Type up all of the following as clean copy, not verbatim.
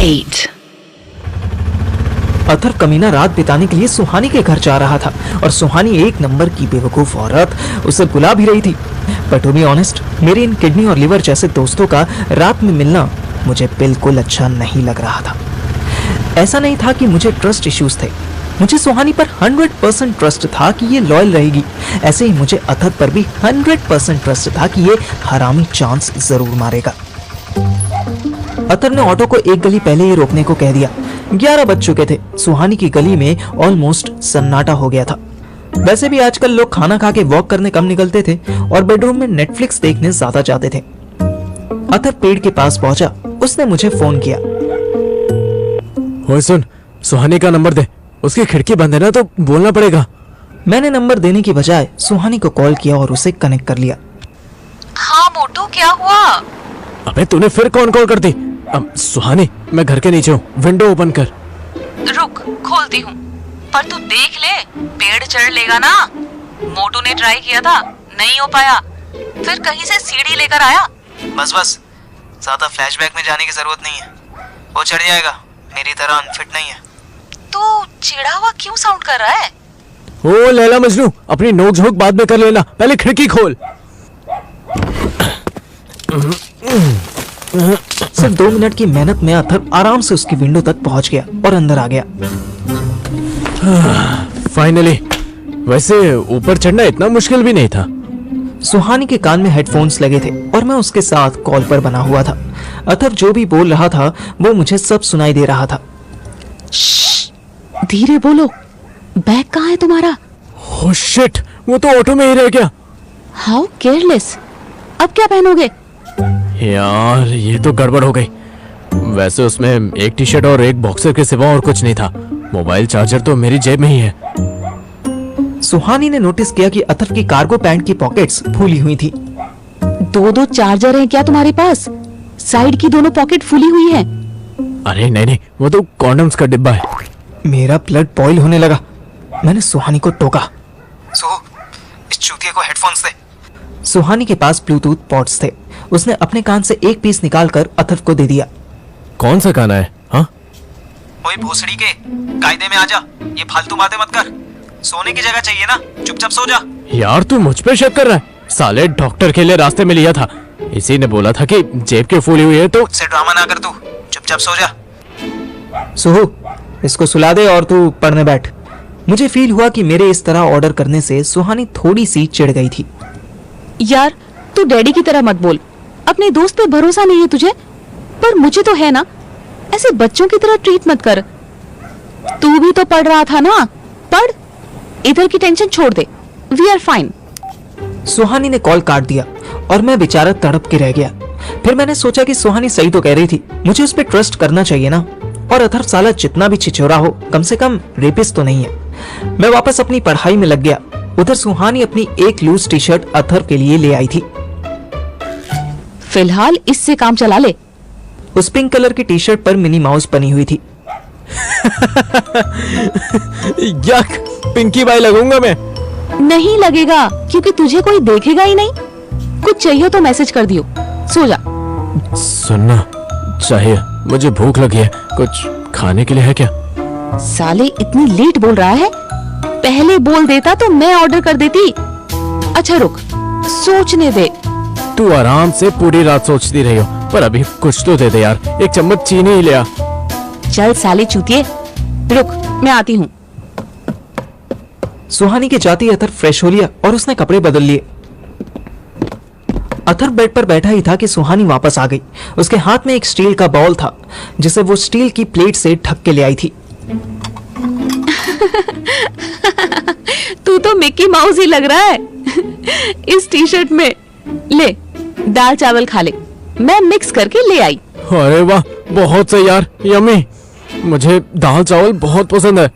8. अथर कमीना रात बिताने के लिए सुहानी के घर जा रहा था और सुहानी एक नंबर की बेवकूफ औरत उसे बुला भी रही थी। बट टू बी ऑनेस्ट, मेरे इन किडनी और लिवर जैसे दोस्तों का रात में मिलना मुझे बिल्कुल अच्छा नहीं लग रहा था। ऐसा नहीं था कि मुझे ट्रस्ट इश्यूज थे, मुझे सुहानी पर 100% ट्रस्ट था कि ये लॉयल रहेगी। ऐसे ही मुझे अथर पर भी 100% ट्रस्ट था कि ये हरामी चांस जरूर मारेगा। अथर ने ऑटो को एक गली पहले ही रोकने को कह दिया। 11 बज चुके थे। सुहानी की गली में ऑलमोस्ट सन्नाटा हो गया था। वैसे भी आजकल लोग खाना खा के वॉक करने कम निकलते थे और बेडरूम में नेटफ्लिक्स देखने ज्यादा जाते थे। अथर पेड़ के पास पहुंचा। उसने मुझे फोन किया। ओए सुन, सुहानी का नंबर दे, उसकी खिड़की बंद है ना तो बोलना पड़ेगा। मैंने नंबर देने की बजाय सुहानी को कॉल किया और उसे कनेक्ट कर लिया। हाँ मोटू, क्या हुआ? अबे तूने फिर कौन कॉल कर दी? सुहानी, मैं घर के नीचे हूँ, विंडो ओपन कर। रुक, खोलती हूँ। पर तू देख ले, पेड़ चढ़ लेगा ना। मोटू ने ट्राई किया था, नहीं हो पाया, फिर कहीं से सीढ़ी लेकर आया। बस ज्यादा फ्लैशबैक में जाने की जरूरत नहीं है, वो चढ़ जाएगा। मेरी तरह अनफिट नहीं है। तू चिढ़ा हुआ क्यों साउंड कर रहा है? ओ लैला मजनू, अपनी नोक झोंक बाद में कर लेना, पहले खिड़की खोल। सिर्फ 2 मिनट की मेहनत में अथर आराम से उसकी विंडो तक पहुंच गया और अंदर आ गया। फाइनली। वैसे ऊपर चढ़ना इतना मुश्किल भी नहीं था। सुहानी के कान में हेडफोन्स लगे थे और मैं उसके साथ कॉल पर बना हुआ था। अथर जो भी बोल रहा था वो मुझे सब सुनाई दे रहा था। धीरे बोलो, बैग कहाँ है तुम्हारा? ओह शिट, वो तो ऑटो में ही रह गया। How careless. अब क्या पहनोगे? यार ये तो गड़बड़ हो गई। वैसे उसमें एक टी शर्ट और एक बॉक्सर के सिवा और कुछ नहीं था। मोबाइल चार्जर तो मेरी जेब में ही है। सुहानी ने नोटिस किया कि अथर की कार्गो पैंट की पॉकेट्स फूली हुई थी। 2 चार्जर हैं क्या तुम्हारे पास? साइड की दोनों पॉकेट फूली हुई है। अरे नहीं, वो तो कॉन्डम्स का डिब्बा है। मेरा ब्लड बॉईल होने लगा। मैंने सुहानी को टोका। इस चूतिए को हेडफोन्स दे। सुहानी के पास ब्लूटूथ पॉड्स थे। उसने अपने कान से एक पीस निकालकर अथर को दे दिया। कौन सा गाना है? हाँ, ओए भोसड़ी के, कायदे में आजा। ये फालतू बातें मत कर। सोने की जगह चाहिए ना, चुपचाप सो जा। यार तू मुझ पे शक कर रहा है? साले डॉक्टर के लिए रास्ते में लिया था, इसी ने बोला था कि जेब के फूली हुई है तो। से ड्रामा ना कर, तू चुपचाप सो जा। सुहू, इसको सुला दे और तू पढ़ने बैठ। मुझे फील हुआ कि मेरे इस तरह ऑर्डर करने से सुहानी थोड़ी सी चिढ़ गई थी। यार तू डैडी की तरह मत बोल। अपने दोस्त पे भरोसा नहीं है तुझे, पर मुझे तो है ना। ऐसे बच्चों की तरह ट्रीट मत कर। तू भी तो पढ़ रहा था ना, पढ़। इधर की टेंशन छोड़ दे। We are fine. सुहानी ने कॉल काट दिया और मैं बेचारा तड़प के रह गया। फिर मैंने सोचा कि सुहानी सही तो कह रही थी, मुझे उस पर ट्रस्ट करना चाहिए ना। और अथर साला जितना भी छिछोरा हो, कम से कम रेपिस्ट तो नहीं है। मैं वापस अपनी पढ़ाई में लग गया। उधर सुहानी अपनी एक लूज टी शर्ट अथर के लिए ले आई थी। फिलहाल इससे काम चला ले। उस पिंक कलर की टी शर्ट पर मिनी माउस बनी हुई थी। यक, पिंकी बाई लगूंगा मैं। नहीं लगेगा, क्योंकि तुझे कोई देखेगा ही नहीं। कुछ चाहिए तो मैसेज कर दियो। सो जा। सुनना चाहिए, मुझे भूख लगी है, कुछ खाने के लिए है क्या? साले इतनी लेट बोल रहा है। पहले बोल देता तो मैं ऑर्डर कर देती। अच्छा रुक, सोचने दे। तू आराम से पूरी रात सोचती रही हो, पर अभी कुछ तो दे दे यार। एक चम्मच चीनी ही ले आ। चल साले चूतिए, रुक मैं आती हूँ। सुहानी के जाते ही अथर फ्रेश हो लिया और उसने कपड़े बदल लिए। अथर बेड पर बैठा ही था कि सुहानी वापस आ गई। उसके हाथ में एक स्टील का बाउल था जिसे वो स्टील की प्लेट से ढक के ले आई थी। तू तो मिक्की माउस ही लग रहा है इस टी शर्ट में। ले दाल चावल खा ले, मैं मिक्स करके ले आई। अरे वाह, बहुत सही यार, यम्मी। मुझे दाल चावल बहुत पसंद है।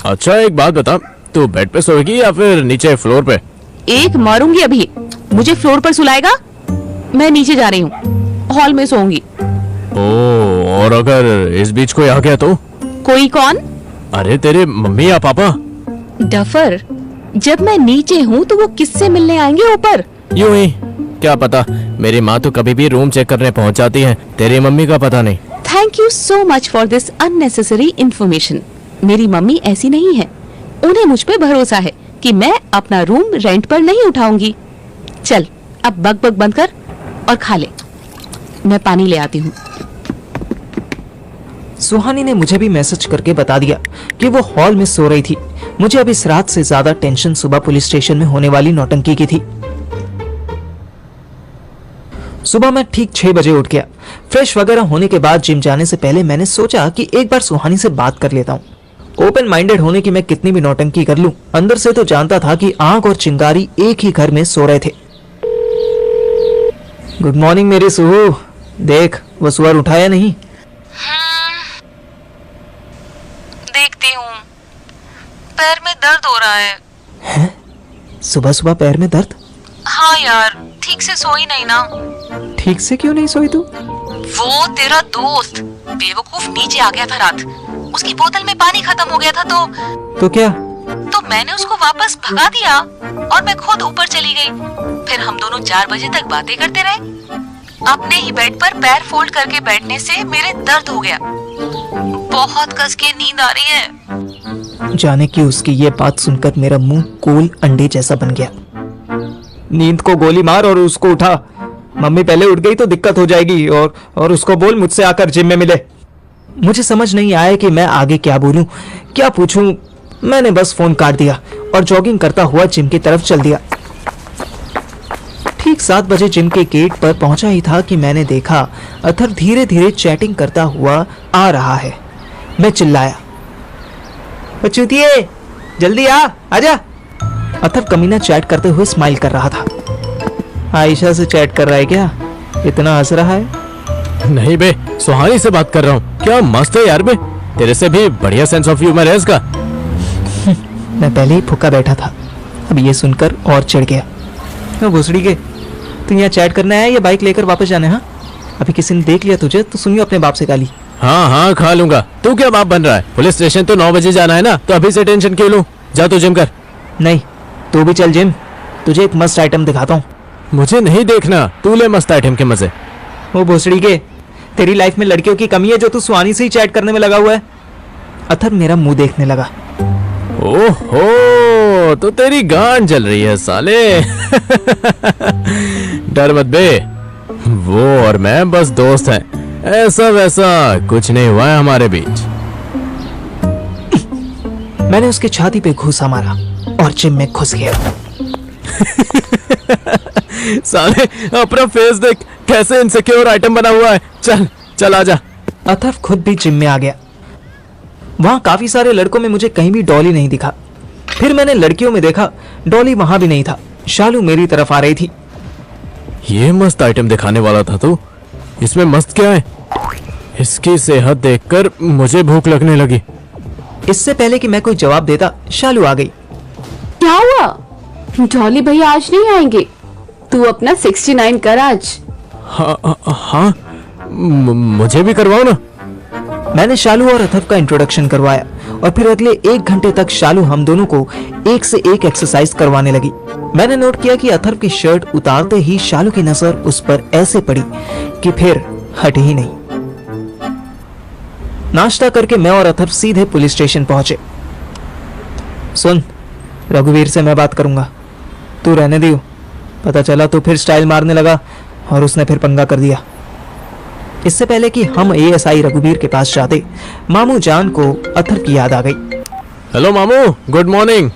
अच्छा एक बात बता, तू बेड पे सोएगी या फिर नीचे फ्लोर पे? एक मारूंगी अभी। मुझे फ्लोर पर सुलाएगा? मैं नीचे जा रही हूँ, हॉल में सोऊंगी। ओह, और अगर इस बीच कोई आ गया तो? कोई कौन? अरे तेरे मम्मी या पापा। डफर, जब मैं नीचे हूँ तो वो किससे मिलने आएंगे ऊपर? यूं ही क्या पता, मेरी माँ तो कभी भी रूम चेक करने पहुँच जाती है, तेरी मम्मी का पता नहीं। Thank you so much for this unnecessary information. मेरी मम्मी ऐसी नहीं है, उन्हें मुझ पे भरोसा है कि मैं अपना रूम रेंट पर नहीं उठाऊंगी। चल अब बक बक बंद कर और खा ले, मैं पानी ले आती हूँ। सुहानी ने मुझे भी मैसेज करके बता दिया कि वो हॉल में सो रही थी। मुझे अब इस रात से ज्यादा टेंशन सुबह पुलिस स्टेशन में होने वाली नौटंकी की थी। सुबह मैं ठीक 6 बजे उठ गया। फ्रेश वगैरह होने के बाद जिम जाने से पहले मैंने सोचा कि एक बार सुहानी से बात कर लेता हूँ। ओपन माइंडेड होने की मैं कितनी भी नौटंकी कर लूं, अंदर से तो जानता था कि आंख और चिंगारी एक ही घर में सो रहे थे। गुड मॉर्निंग मेरी सुहू, देख वो सुअर उठाया नहीं। देखती हूँ, पैर में दर्द हो रहा है। हैं? सुबह सुबह पैर में दर्द? हाँ यार, ठीक से सोई नहीं ना। ठीक से क्यों नहीं सोई तू? वो तेरा दोस्त बेवकूफ नीचे आ गया था रात, उसकी बोतल में पानी खत्म हो गया था तो क्या? तो मैंने उसको वापस भगा दिया और मैं खुद ऊपर चली गई। फिर हम दोनों 4 बजे तक बातें करते रहे। अपने ही बेड पर पैर फोल्ड करके बैठने से मेरे दर्द हो गया, बहुत कस के नींद आ रही है। जाने की उसकी ये बात सुनकर मेरा मुंह गोल अंडे जैसा बन गया। नींद को गोली मार और उसको उठा। मम्मी पहले उठ गई तो दिक्कत हो जाएगी, और उसको बोल मुझसे आकर जिम में मिले। मुझे समझ नहीं आया कि मैं आगे क्या बोलूं, क्या पूछूं। मैंने बस फोन काट दिया और जॉगिंग करता हुआ जिम की तरफ चल दिया। ठीक 7 बजे जिम के गेट पर पहुंचा ही था कि मैंने देखा अथर धीरे धीरे चैटिंग करता हुआ आ रहा है। मैं चिल्लाया, चूतिए जल्दी आजा। अथर कमीना चैट करते हुए स्माइल कर रहा था। आयशा से चैट कर रहा है क्या? इतना हंस रहा है। नहीं बे, सुहानी से बात कर रहा हूँ। क्या मस्त है यार बे, तेरे से भी बढ़िया सेंस ऑफ ह्यूमर है इसका। मैं पहले ही फुक्का बैठा था, अब ये सुनकर और चिढ़ गया। भोसड़ी के, तू यहाँ चैट करना है या बाइक लेकर वापस जाना है? हाँ, अभी किसी ने देख लिया तुझे तो सुनियो अपने बाप से गाली। हाँ खा लूंगा। तू क्या बाप बन रहा है? पुलिस स्टेशन तो 9 बजे जाना है ना, तो अभी से टेंशन क्यों लूं? जा तू जिम कर। नहीं, तू भी चल जिम, तुझे एक मस्त आइटम दिखाता हूँ। मुझे नहीं देखना, तू ले मस्त आइटम के मजे। वो भोसड़ी के, तेरी लाइफ में लड़कियों की कमी है जो तू सुहानी से ही चैट करने में लगा हुआ है। अथर मेरा मुंह देखने लगा। ओहो, तो तेरी गांड जल रही है साले। डर मत बे, वो और मैं बस दोस्त हैं, ऐसा वैसा कुछ नहीं हुआ है हमारे बीच। मैंने उसकी छाती पे घूसा मारा और जिम में घुस गया। साले अपना फेस देख, कैसे इनसिक्योर आइटम बना हुआ है। चल आजा। अथर खुद भी जिम में आ गया। वहां काफी सारे लड़कों में मुझे कहीं भी डॉली नहीं दिखा। फिर मैंने लड़कियों में देखा, डॉली वहां भी नहीं था। शालू मेरी तरफ आ रही थी। ये मस्त आइटम दिखाने वाला था तू, इसमें मस्त क्या है? इसकी सेहत देखकर मुझे भूख लगने लगी। इससे पहले कि मैं कोई जवाब देता, शालू आ गई। क्या हुआ? डॉली भैया आज नहीं आएंगे, तू अपना 69 कर आज। हाँ, मुझे भी करवाओ ना। मैंने शालू और अथर्व का इंट्रोडक्शन करवाया और फिर अगले 1 घंटे तक शालू हम दोनों को एक से एक एक्सरसाइज करवाने लगी। मैंने नोट किया कि अथर्व की शर्ट उतारते ही शालू की नजर उस पर ऐसे पड़ी कि फिर हटी ही नहीं। नाश्ता करके मैं और अथर्व सीधे पुलिस स्टेशन पहुंचे। सुन, रघुवीर से मैं बात करूंगा, तू रहने दियो। पता चला तो फिर स्टाइल मारने लगा और उसने फिर पंगा कर दिया। इससे पहले कि हम एएसआई रघुवीर के पास जाते, मामू जान को अथर्व की याद आ गई। हेलो मामू, गुड मॉर्निंग।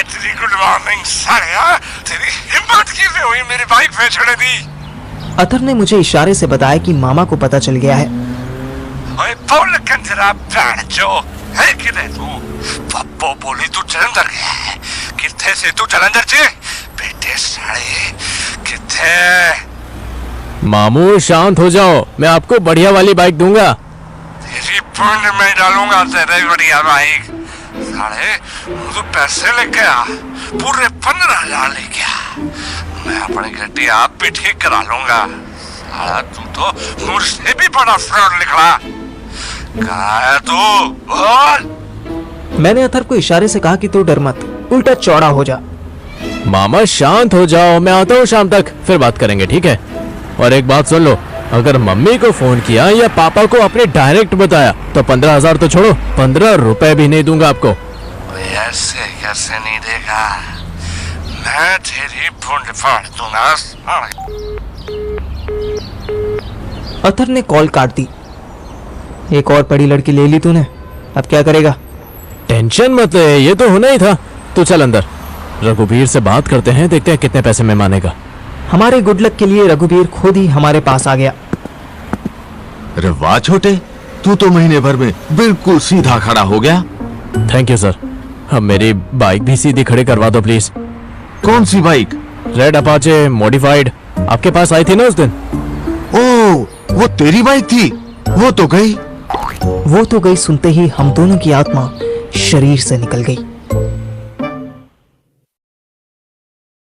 तेरी गुड मॉर्निंग सालिया, तेरी हिम्मत कैसे हुई मेरी बाइक पे चढ़ने दी? अथर्व ने मुझे इशारे से बताया कि मामा को पता चल गया है। ओए बोल कंजरा प्राण जो है किधर तू? पप्पो बोली तू जलंधर गया है। किथे से तू जलंधर से? बेटे साले किथे? मामू शांत हो जाओ, मैं आपको बढ़िया वाली बाइक दूंगा। तेरी पुण्य में डालूंगा तेरे बढ़िया बाइक। साले तू पैसे लेके आ, पूरे 15,000 लेके आ, मैं अपनी गड्डी आप भी ठीक करा लूंगा। साला तू तो मुझसे भी बड़ा फ्रॉड निकला। कहाँ है तू? बोल। मैंने अथर्व को इशारे से कहा कि तू डर मत, उल्टा चौड़ा हो जा। मामा शांत हो जाओ, मैं आता हूँ शाम तक, फिर बात करेंगे, ठीक है? और एक बात सुन लो, अगर मम्मी को फोन किया या पापा को अपने डायरेक्ट बताया तो 15,000 तो छोड़ो, 15 रुपए भी नहीं दूंगा आपको। ऐसे कैसे नहीं देगा, मैं तेरी भूंड फाड़ दूंगा। अतर ने कॉल काट दी। एक और बड़ी लड़की ले ली तूने, अब क्या करेगा? टेंशन मत ले, ये तो होना ही था। तू चल अंदर, रघुवीर से बात करते हैं, देखते हैं कितने पैसे में मानेगा। हमारे गुड लक के लिए रघुवीर खुद ही हमारे पास आ गया। अरे वाह छोटे, तू तो महीने भर में बिल्कुल सीधा खड़ा हो गया। Thank you sir. अब मेरी बाइक भी सीधी खड़ी करवा दो प्लीज। कौन सी बाइक? रेड अपाचे मॉडिफाइड, आपके पास आई थी ना उस दिन। ओह, वो तेरी बाइक थी? वो तो गई। वो तो गई सुनते ही हम दोनों की आत्मा शरीर से निकल गई।